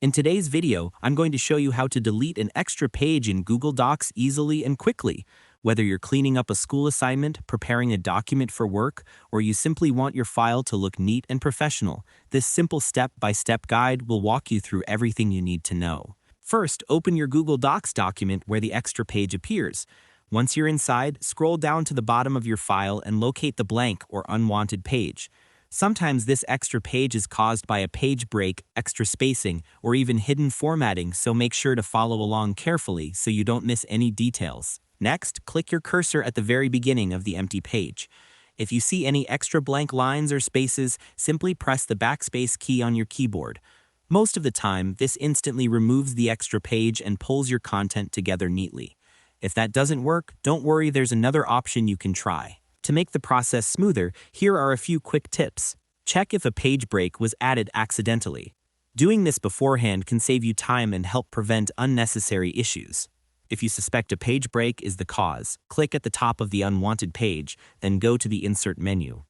In today's video, I'm going to show you how to delete an extra page in Google Docs easily and quickly. Whether you're cleaning up a school assignment, preparing a document for work, or you simply want your file to look neat and professional, this simple step-by-step guide will walk you through everything you need to know. First, open your Google Docs document where the extra page appears. Once you're inside, scroll down to the bottom of your file and locate the blank or unwanted page. Sometimes this extra page is caused by a page break, extra spacing, or even hidden formatting, so make sure to follow along carefully so you don't miss any details. Next, click your cursor at the very beginning of the empty page. If you see any extra blank lines or spaces, simply press the backspace key on your keyboard. Most of the time, this instantly removes the extra page and pulls your content together neatly. If that doesn't work, don't worry, there's another option you can try. To make the process smoother, here are a few quick tips. Check if a page break was added accidentally. Doing this beforehand can save you time and help prevent unnecessary issues. If you suspect a page break is the cause, click at the top of the unwanted page, then go to the Insert menu.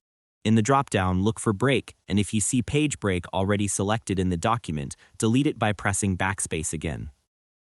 In the drop-down, look for Break, and if you see Page Break already selected in the document, delete it by pressing Backspace again.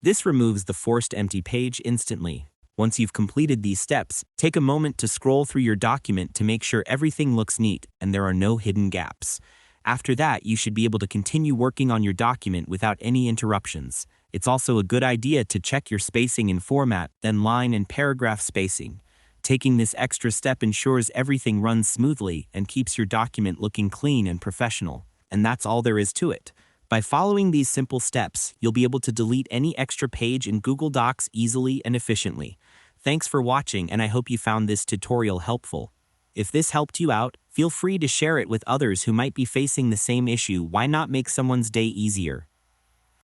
This removes the forced empty page instantly. Once you've completed these steps, take a moment to scroll through your document to make sure everything looks neat and there are no hidden gaps. After that, you should be able to continue working on your document without any interruptions. It's also a good idea to check your spacing and format, then line and paragraph spacing. Taking this extra step ensures everything runs smoothly and keeps your document looking clean and professional. And that's all there is to it. By following these simple steps, you'll be able to delete any extra page in Google Docs easily and efficiently. Thanks for watching, and I hope you found this tutorial helpful. If this helped you out, feel free to share it with others who might be facing the same issue. Why not make someone's day easier?